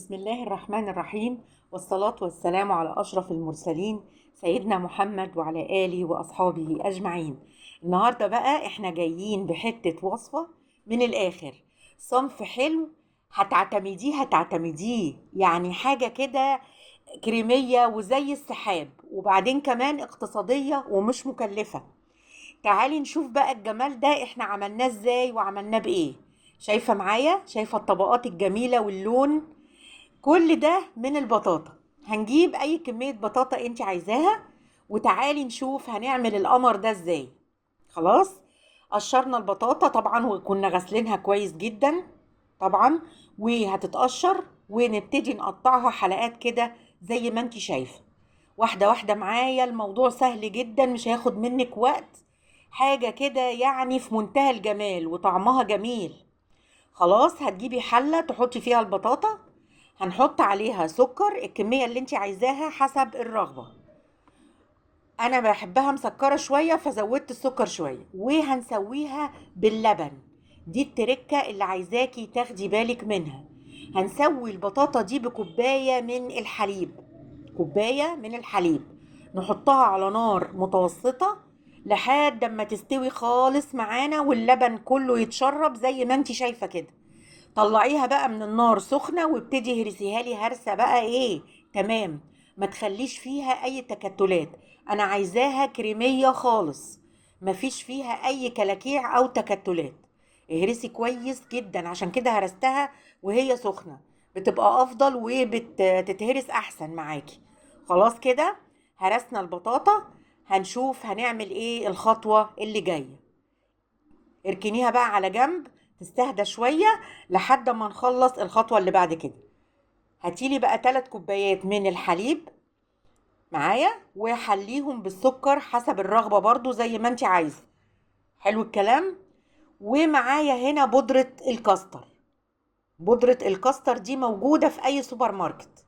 بسم الله الرحمن الرحيم، والصلاة والسلام على أشرف المرسلين سيدنا محمد وعلى آله وأصحابه أجمعين. النهاردة بقى احنا جايين بحتة وصفة من الآخر، صنف حلو هتعتمديه، يعني حاجة كده كريمية وزي السحاب، وبعدين كمان اقتصادية ومش مكلفة. تعالي نشوف بقى الجمال ده احنا عملناه ازاي وعملناه بايه. شايفة معايا؟ شايفة الطبقات الجميلة واللون؟ كل ده من البطاطا. هنجيب اي كمية بطاطا انت عايزاها، وتعالي نشوف هنعمل القمر ده ازاي. خلاص، قشرنا البطاطا طبعا وكنا غسلينها كويس جدا طبعا، وهتتقشر ونبتدي نقطعها حلقات كده زي ما انت شايفة. واحدة واحدة معايا، الموضوع سهل جدا، مش هياخد منك وقت. حاجة كده يعني في منتهى الجمال وطعمها جميل. خلاص، هتجيبي حلة تحطي فيها البطاطا، هنحط عليها سكر الكمية اللي انت عايزاها حسب الرغبة. انا بحبها مسكرة شوية فزودت السكر شوية، وهنسويها باللبن. دي التركة اللي عايزاكي تاخدي بالك منها. هنسوي البطاطا دي بكوباية من الحليب، كوباية من الحليب، نحطها على نار متوسطة لحد ما تستوي خالص معانا واللبن كله يتشرب زي ما انت شايفة كده. طلعيها بقى من النار سخنة وابتدي هرسيها لي هرسة بقى ايه تمام، ما تخليش فيها اي تكتلات. انا عايزاها كريمية خالص، مفيش فيها اي كلاكيع او تكتلات. اهرسي كويس جدا، عشان كده هرستها وهي سخنة، بتبقى افضل وبتتهرس احسن معاكي. خلاص كده هرسنا البطاطا. هنشوف هنعمل ايه الخطوة اللي جاية. اركنيها بقى على جنب تستهدى شوية لحد ما نخلص الخطوة اللي بعد كده. هاتيلي بقى 3 كوبايات من الحليب معايا، وحليهم بالسكر حسب الرغبة برضو زي ما انت عايزة. حلو الكلام. ومعايا هنا بودرة الكاستر. بودرة الكاستر دي موجودة في اي سوبر ماركت،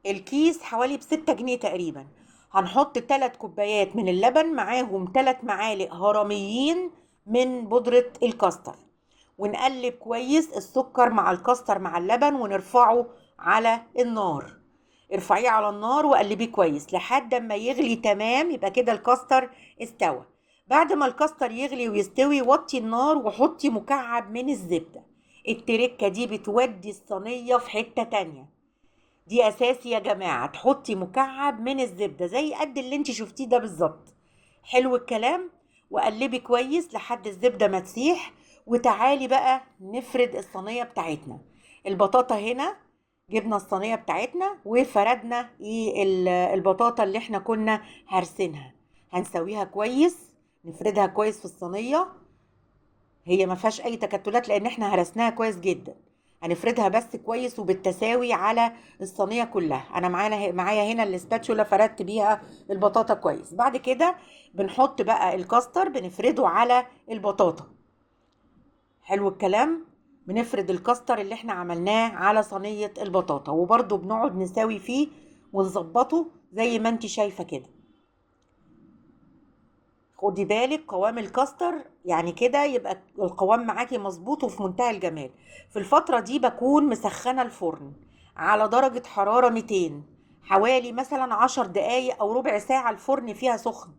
الكيس حوالي ب6 جنيه تقريبا. هنحط 3 كوبايات من اللبن معاهم 3 معالق هرميين من بودرة الكاستر، ونقلب كويس السكر مع الكاستر مع اللبن ونرفعه على النار. ارفعيه على النار وقلبيه كويس لحد ما يغلي تمام، يبقى كده الكاستر استوى. بعد ما الكاستر يغلي ويستوي وطي النار وحطي مكعب من الزبدة. التركة دي بتودي الصينية في حتة تانية، دي اساسي يا جماعة، تحطي مكعب من الزبدة زي قد اللي انت شفتيه ده بالظبط. حلو الكلام. وقلبي كويس لحد الزبدة ما تسيح. وتعالي بقى نفرد الصينية بتاعتنا. البطاطا هنا، جبنا الصينية بتاعتنا وفردنا ايه البطاطا اللي احنا كنا هرسينها. هنسويها كويس، نفردها كويس في الصينية. هي ما فيهاش اي تكتلات لان احنا هرسناها كويس جدا. هنفردها بس كويس وبالتساوي على الصينيه كلها. انا معايا هنا الاسباتشولا فردت بيها البطاطا كويس. بعد كده بنحط بقى الكاستر بنفرده على البطاطا. حلو الكلام. بنفرد الكاستر اللي احنا عملناه على صينيه البطاطا، وبرده بنقعد نساوي فيه ونظبطه زي ما انت شايفه كده. خدي بالك قوام الكاستر، يعني كده يبقى القوام معاكي مظبوط وفي منتهى الجمال. في الفترة دي بكون مسخنة الفرن على درجة حرارة 200، حوالي مثلا 10 دقايق او ربع ساعة. الفرن فيها سخن،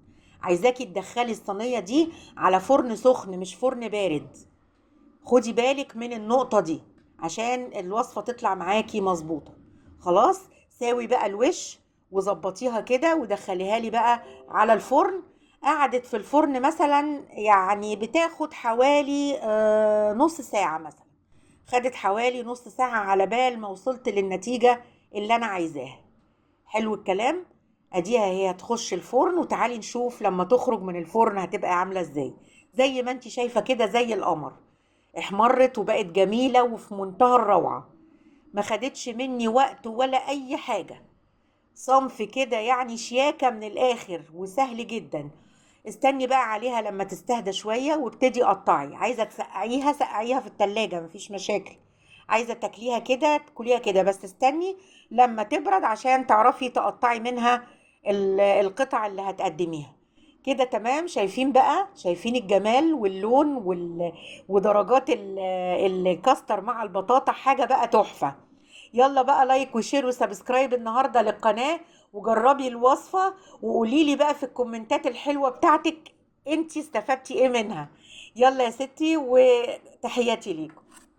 عايزاكي تدخلي الصينية دي على فرن سخن مش فرن بارد. خدي بالك من النقطة دي عشان الوصفة تطلع معاكي مظبوطة. خلاص، ساوي بقى الوش وظبطيها كده ودخليها لي بقى على الفرن. قعدت في الفرن مثلا يعني بتاخد حوالي نص ساعة مثلا. خدت حوالي نص ساعة على بال ما وصلت للنتيجة اللي أنا عايزاها. حلو الكلام. اديها هي هتخش الفرن، وتعالي نشوف لما تخرج من الفرن هتبقى عاملة ازاي. زي ما انت شايفة كده زي القمر، احمرت وبقت جميلة وفي منتهى الروعة. ما خدتش مني وقت ولا اي حاجة، صنف كده يعني شياكة من الاخر وسهل جدا. استني بقى عليها لما تستهدى شوية وابتدي قطعي. عايزة تسقعيها سقعيها في التلاجة مفيش مشاكل، عايزة تاكليها كده تاكليها كده، بس استني لما تبرد عشان تعرفي تقطعي منها القطع اللي هتقدميها. كده تمام. شايفين بقى، شايفين الجمال واللون ودرجات الكاستر مع البطاطا، حاجة بقى تحفة. يلا بقى لايك وشير وسبسكرايب النهارده للقناه، وجربي الوصفه وقولي لي بقى في الكومنتات الحلوه بتاعتك انتي استفدتي ايه منها. يلا يا ستي، وتحياتي ليكم.